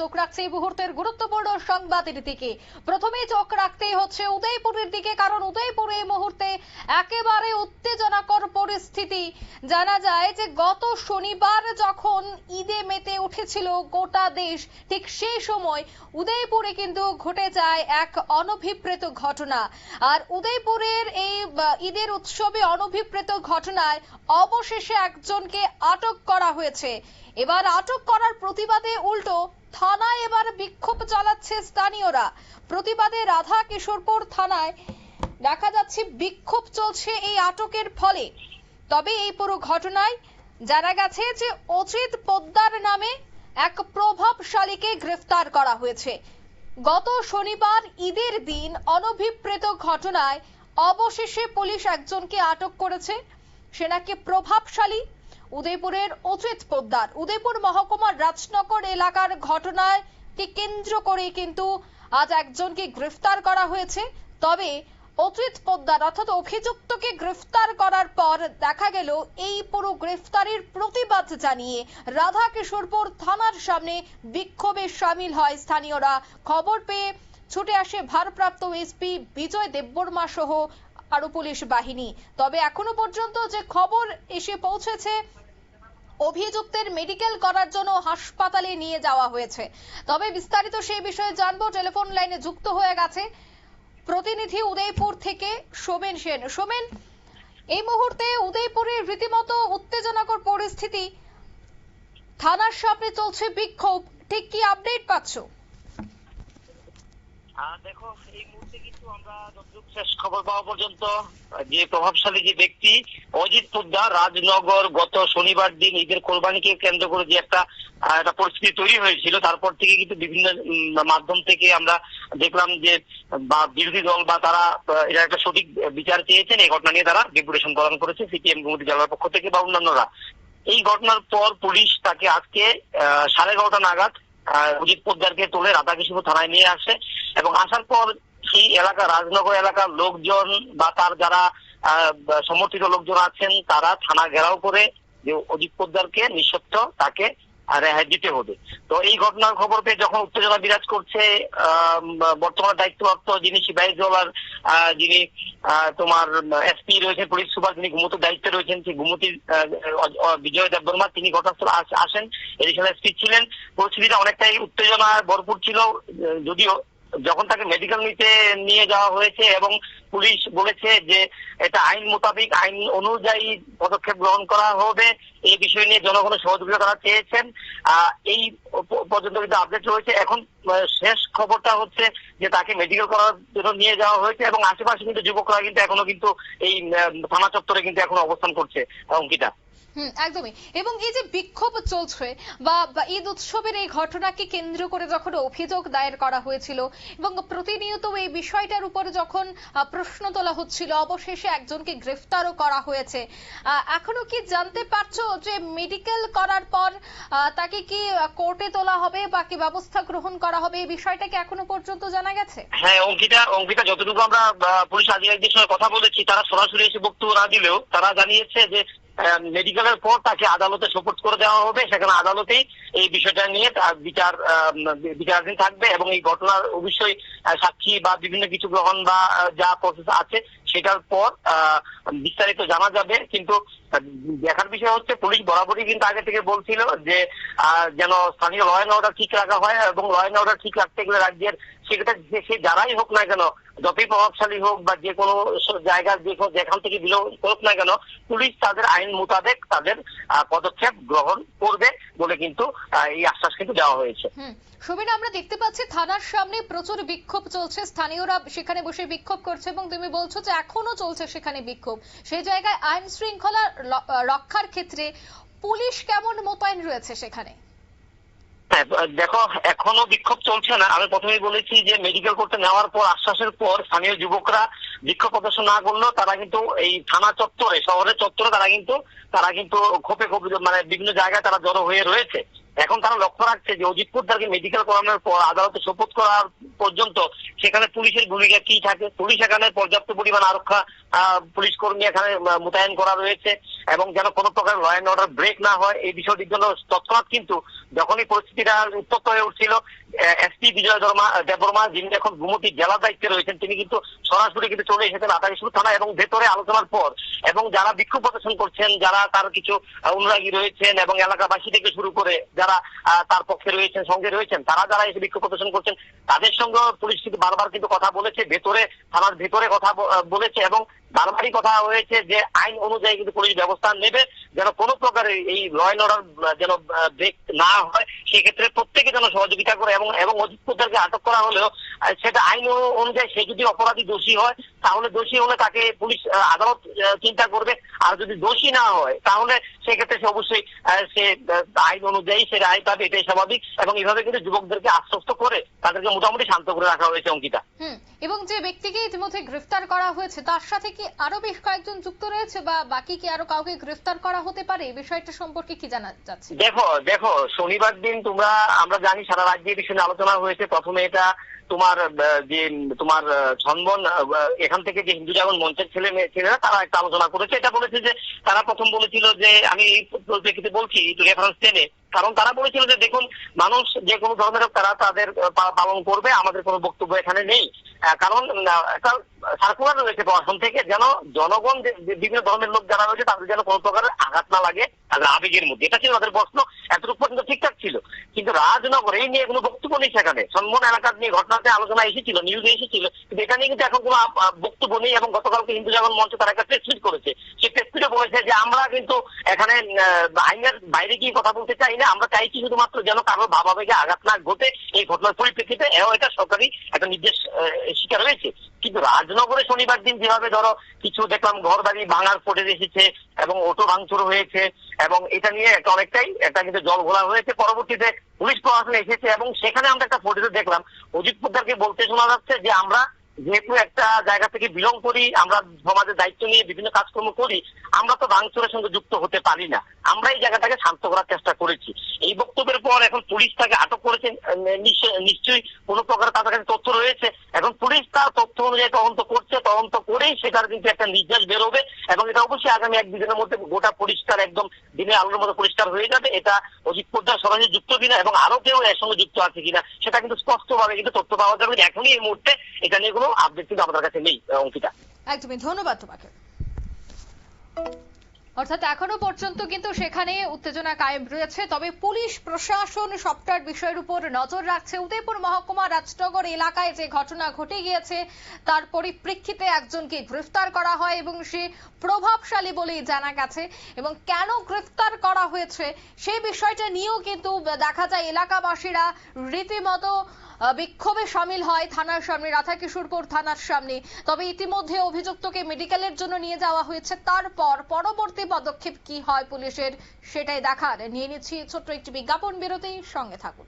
চোখ রাখছে এই মুহূর্তের গুরুত্বপূর্ণ সংবাদের দিকে। প্রথমেই চোখ রাখতেই হচ্ছে উদয়পুরের দিকে, কারণ উদয়পুরে এই মুহূর্তে একেবারে উত্তেজনাকর পরিস্থিতি। জানা যায় যে গত শনিবার যখন ঈদে মেতে উঠেছিল গোটা দেশ, ঠিক সেই সময় উদয়পুরে কিন্তু ঘটে যায় এক অনভিপ্রেত ঘটনা। আর উদয়পুরের এই ঈদের উৎসবে অনভিপ্রেত ঘটনায় অবশেষে একজনকে আটক করা হয়েছে। এবার আটক করার প্রতিবাদে উল্টো থানায় এবার বিক্ষোভ চালাচ্ছে স্থানীয়রা। প্রতিবাদে রাধা কিশোরপুর থানায় দেখা যাচ্ছে বিক্ষোভ চলছে এই আটকের ফলে। তবে এই পুরো ঘটনায় জানা গেছে যে অজিত পোদ্দার নামে এক প্রভাবশালীকে গ্রেফতার করা হয়েছে। গত শনিবার ঈদের দিন অনভিপ্রেত ঘটনায় অবশেষে পুলিশ একজনকে আটক করেছে। সে নাকি প্রভাবশালী উদয়পুরের অজিত পোদ্দার। উদয়পুর মহকুমার রাজনগর এলাকার ঘটনায় কেন্দ্র করে কিন্তু আজ একজনকে গ্রেফতার করা হয়েছে। তবে অজিত পোদ্দার অর্থাৎ অভিযুক্তকে গ্রেফতার করার পর দেখা গেল এই পুরো গ্রেফতারির প্রতিবাদ জানিয়ে রাধা কিশোরপুর থানার সামনে বিক্ষোভে সামিল হয় স্থানীয়রা। খবর পেয়ে ছুটে আসে ভারপ্রাপ্ত এসপি বিজয় দেববর্মা সহ আরো পুলিশ বাহিনী। তবে এখনো পর্যন্ত যে খবর এসে পৌঁছেছে, অভিযুক্তের মেডিকেল করার জন্য হাসপাতালে নিয়ে যাওয়া হয়েছে। তবে বিস্তারিত সেই বিষয়ে জানবো, টেলিফোন লাইনে যুক্ত হয়ে গেছে প্রতিনিধি উদয়পুর থেকে সোমেন সেন। সোমেন, এই মুহূর্তে উদয়পুরের রীতিমতো উত্তেজনাকর পরিস্থিতি, থানার সামনে চলছে বিক্ষোভ, ঠিক কি আপডেট পাচ্ছ? দেখো, এই মুহূর্তে কিন্তু আমরা যতটুকু শেষ খবর পাওয়া পর্যন্ত যে প্রভাবশালী যে ব্যক্তি অজিত পোদ্দার, রাজনগর গত শনিবার দিন ঈদের কোরবানিকে কেন্দ্র করে যে একটা পরিস্থিতি তৈরি হয়েছিল, তারপর থেকে কিন্তু বিভিন্ন মাধ্যম থেকে আমরা দেখলাম যে বিরোধী দল বা তারা এটা একটা সঠিক বিচার চেয়েছেন। এই ঘটনা নিয়ে তারা ডেপুটেশন প্রদান করেছে সিপিএম গোমতী জেলার পক্ষ থেকে বা অন্যান্যরা। এই ঘটনার পর পুলিশ তাকে আজকে 11:30 নাগাদ অজিত পোদ্দারকে তুলে রাধা কিশোরপুর থানায় নিয়ে আসে এবং আসার পর সেই এলাকা রাজনগর এলাকার লোকজন বা তার যারা সমর্থিত লোকজন আছেন তারা থানা ঘেরাও করে যে অজিত পোদ্দারকে নিঃশর্ত তাকে রেহাই দিতে হবে। তো এই ঘটনার খবর পেয়ে যখন উত্তেজনা বিরাজ করছে, বর্তমানে দায়িত্বপ্রাপ্ত যিনি সিপাহী জেলার যিনি তোমার এসপি রয়েছেন, পুলিশ সুপার যিনি গুমতির দায়িত্বে রয়েছেন, সেই গুমতির বিজয় দেববর্মা তিনি ঘটনাস্থলে আসেন, এডিশনাল এসপি ছিলেন। পরিস্থিতিটা অনেকটাই উত্তেজনায় ভরপুর ছিল, যদিও যখন তাকে মেডিকেল নিতে নিয়ে যাওয়া হয়েছে এবং পুলিশ বলেছে যে এটা আইন মোতাবেক আইন অনুযায়ী পদক্ষেপ গ্রহণ করা হবে, এই বিষয় নিয়ে জনগণের সহযোগিতা তারা চেয়েছেন। এই পর্যন্ত কিন্তু আপডেট রয়েছে। এখন শেষ খবরটা হচ্ছে যে তাকে মেডিকেল করার জন্য নিয়ে যাওয়া হয়েছে এবং আশেপাশে কিন্তু যুবকরা কিন্তু এখনো কিন্তু এই থানা চত্বরে কিন্তু এখনো অবস্থান করছে অঙ্কিতা। একদমই। এবং এই যে বিক্ষোভ চলছে বা ঈদ উৎসবের এই ঘটনাকে কেন্দ্র করে যখন অভিযোগ দায়ের করা হয়েছিল এবং প্রতিনিয়ত এই বিষয়টার উপরে যখন প্রশ্ন তোলা হচ্ছিল, অবশেষে একজনকে গ্রেফতারও করা হয়েছে। এখনো কি জানতে পারছো যে মেডিকেল করার পর তাকে কি কোর্টে তোলা হবে বা কি ব্যবস্থা গ্রহণ করা হবে, এই বিষয়টা কি এখনো পর্যন্ত জানা গেছে? হ্যাঁ অঙ্কিতা, যতটুকু আমরা পুলিশ আধিকারিকদের সঙ্গে কথা বলেছি, তারা সরাসরি এসে বক্তব্য না দিলেও তারা জানিয়েছে যে মেডিকেলের পর তাকে আদালতে সোপর্দ করে দেওয়া হবে। সেখানে আদালতেই এই বিষয়টা নিয়ে বিচারাধীন থাকবে এবং এই ঘটনার অবশ্যই সাক্ষী বা বিভিন্ন কিছু গ্রহণ বা যা প্রসেস আছে সেটার পর বিস্তারিত জানা যাবে। কিন্তু দেখার বিষয় হচ্ছে পুলিশ বরাবরই কিন্তু আগে থেকে বলছিল যে যেন স্থানীয় ল অ্যান্ড অর্ডার ঠিক রাখা হয় এবং ল অ্যান্ড অর্ডার ঠিক রাখতে গেলে রাজ্যের সে যারাই হোক না কেন, যতই প্রভাবশালী হোক বা যে কোনো জায়গার যেখান থেকে বিলং হোক না কেন, পুলিশ তাদের আইন মোতাবেক তাদের পদক্ষেপ গ্রহণ করবে বলে কিন্তু এই আশ্বাস কিন্তু দেওয়া হয়েছে। সোমেন, আমরা দেখতে পাচ্ছি থানার সামনে প্রচুর বিক্ষোভ চলছে, স্থানীয়রা সেখানে বসে বিক্ষোভ করছে এবং তুমি বলছো যে এখনো চলছে সেখানে বিক্ষোভ। সেই জায়গায় আইন শৃঙ্খলা রক্ষার ক্ষেত্রে পুলিশ কেমন মোতায়েন রয়েছে সেখানে? দেখো, এখনো বিক্ষোভ চলছে না। আমি প্রথমেই বলেছি যে মেডিকেল করতে নেওয়ার পর আশ্বাসের পর স্থানীয় যুবকরা বিক্ষোভ প্রদর্শন না করলেও তারা কিন্তু এই থানা চত্বরে, শহরের চত্বরে তারা কিন্তু ক্ষোভে মানে বিভিন্ন জায়গায় তারা জড়ো হয়ে রয়েছে এখন তারা লক্ষ্য রাখছে যে অজিত পোদ্দারকে মেডিকেল করানোর পর আদালতে সোপর্দ করার পর্যন্ত সেখানে পুলিশের ভূমিকা কি থাকে। পুলিশ এখানে পর্যাপ্ত পরিমাণ আরক্ষা পুলিশ কর্মী এখানে মোতায়েন করা রয়েছে এবং যেন কোনো প্রকার ল অ্যান্ড অর্ডার ব্রেক না হয় এই বিষয়টির জন্য তৎক্ষণাৎ কিন্তু যখনই পরিস্থিতিটা উত্তপ্ত হয়ে উঠছিল এসপি বিজয় দেববর্মা যিনি এখন গুমতি জেলার দায়িত্বে রয়েছেন তিনি কিন্তু সরাসরি কিন্তু চলে এসেছেন আতাইশুর থানা এবং ভেতরে আলোচনার পর এবং যারা বিক্ষোভ প্রদর্শন করছেন যারা তার কিছু অনুরাগী রয়েছেন এবং এলাকাবাসী থেকে শুরু করে যারা তার পক্ষে রয়েছেন সঙ্গে রয়েছেন তারা যারা এসে বিক্ষোভ প্রদর্শন করছেন তাদের সঙ্গে পুলিশ কিন্তু বারবার কিন্তু কথা বলেছে, ভেতরে থানার ভেতরে কথা বলেছে এবং বারবারই কথা হয়েছে যে আইন অনুযায়ী কিন্তু পুলিশ ব্যবস্থা নেবে যেন কোনো প্রকারের এই ল অ্যান্ড অর্ডার যেন ব্রেক না হয় সেক্ষেত্রে প্রত্যেকে যেন সহযোগিতা করে এবং অজিত পোদ্দারকে আটক করা হলেও সেটা আইন অনুযায়ী সে যদি অপরাধী দোষী হয় তাহলে দোষী হলে তাকে পুলিশ আদালত চিন্তা করবে, আর যদি দোষী না হয় তাহলে সেক্ষেত্রে সে অবশ্যই সে আইন অনুযায়ী সে রায় পাবে, এটাই স্বাভাবিক। এবং এইভাবে কিন্তু যুবকদেরকে আশ্বস্ত করে তাদেরকে মোটামুটি শান্ত করে রাখা হয়েছে অঙ্কিতা। এবং যে ব্যক্তিকে ইতিমধ্যে গ্রেফতার করা হয়েছে তার সাথে কি আরো বেশ কয়েকজন যুক্ত রয়েছে বা বাকি কি আরো কাউকে গ্রেফতার করা হতে পারে, এই বিষয়টা সম্পর্কে কি জানা যাচ্ছে? দেখো শনিবার দিন আমরা জানি সারা রাজ্যে এই বিষয়ে আলোচনা হয়েছে। প্রথমে এটা তোমার ছন্দন এখান থেকে যে হিন্দু জাগরণ মঞ্চের ছেলেরা তারা একটা আলোচনা করেছে। এটা বলেছে যে তারা প্রথম বলেছিল যে আমি পরিপ্রেক্ষিতে বলছি রেফারেন্স টেনে, কারণ তারা বলেছিল যে দেখুন মানুষ যে কোনো ধর্মের হোক তারা তাদের পালন করবে, আমাদের কোনো বক্তব্য এখানে নেই। কারণ একটা সার্কুলার রয়েছে প্রশাসন থেকে যেন জনগণ বিভিন্ন ধর্মের লোক যারা রয়েছে তাদের যেন কোনো প্রকারের আঘাত না লাগে তাদের আবেগের মধ্যে, এটা ছিল তাদের প্রশ্ন। এতটুকু পর্যন্ত ঠিকঠাক ছিল, কিন্তু রাজনগর এই নিয়ে কোনো বক্তব্য নেই। সেখানে সন্মন এলাকার নিয়ে ঘটনাতে আলোচনা এসেছিল, নিউজে এসেছিল, কিন্তু এটা নিয়ে কিন্তু এখন কোনো বক্তব্য নেই। এবং গতকালকে হিন্দু জাগরণ মঞ্চ তারা একটা প্রেস মিট করেছে, সেই প্রেস মিটে বলেছে যে আমরা কিন্তু এখানে আইনের বাইরে গিয়ে কথা বলতে চাই না, আমরা চাইছি শুধুমাত্র যেন কারোর ভাবাবেগে আঘাত না ঘটে এই ঘটনার পরিপ্রেক্ষিতে। এটা সরকারি একটা নির্দেশ স্বীকার হয়েছে। কিন্তু রাজনগরে শনিবার দিন যেভাবে ধরো কিছু দেখলাম ঘর বাড়ি ভাঙার ফুটেজ এসেছে এবং অটো ভাঙচুর হয়েছে এবং এটা নিয়ে অনেকটাই একটা কিন্তু জল ঘোলা হয়েছে। পরবর্তীতে পুলিশ প্রশাসন এসেছে এবং সেখানে আমরা একটা ফুটেজে দেখলাম অজিত পোদ্দারকে বলতে শোনা যাচ্ছে যে আমরা যেহেতু একটা জায়গা থেকে বিলং করি, আমরা সমাজের দায়িত্ব নিয়ে বিভিন্ন কাজকর্ম করি, আমরা তো ভাঙচুরের সঙ্গে যুক্ত হতে পারি না, আমরা এই জায়গাটাকে শান্ত করার চেষ্টা করেছি। এই বক্তব্যের পর এখন পুলিশ তাকে আটক করেছে, নিশ্চয়ই কোনো প্রকার তাদের কাছে তথ্য রয়েছে। এখন পুলিশ তার তথ্য অনুযায়ী তদন্ত করছে, তদন্ত করেই সেটার কিন্তু একটা নির্দেশ বেরোবে এবং এটা অবশ্যই আগামী একদিনের মধ্যে গোটা পরিষ্কার একদম দিনের আলোর মতো পরিষ্কার হয়ে যাবে। এটা অজিত পোদ্দার সরাসরি যুক্ত কিনা এবং আরো কেউ এর সঙ্গে যুক্ত আছে কিনা সেটা কিন্তু স্পষ্টভাবে কিন্তু তথ্য পাওয়া যাবে। এখনই এই মুহূর্তে এটা নিয়ে কোনো আপডেট কিন্তু আমাদের কাছে নেই অঙ্কিতা। একদমই ধন্যবাদ তোমাকে। অর্থাৎ এখনো পর্যন্ত কিন্তু সেখানে উত্তেজনা কায়েম রয়েছে, তবে পুলিশ প্রশাসন সবটার বিষয়ের উপর নজর রাখছে। উদয়পুর মহকুমা রাজনগর এলাকায় যে ঘটনা ঘটে গিয়েছে তার পরিপ্রেক্ষিতে একজনকে গ্রেফতার করা হয় এবং সে প্রভাবশালী বলেই জানা গেছে। এবং কেন গ্রেফতার করা হয়েছে সেই বিষয়টা নিয়েও কিন্তু দেখা যায় এলাকাবাসীরা রীতিমতো বিক্ষোভে সামিল হয় থানার সামনে, রাধাকিশোরপুর থানার সামনে। তবে ইতিমধ্যে অভিযুক্তকে মেডিকেলের জন্য নিয়ে যাওয়া হয়েছে, তারপর পরবর্তী পদক্ষেপ কি হয় পুলিশের সেটাই দেখার। নিয়ে নিচ্ছি ছোট্ট একটি বিজ্ঞাপন বিরতি, সঙ্গে থাকুন।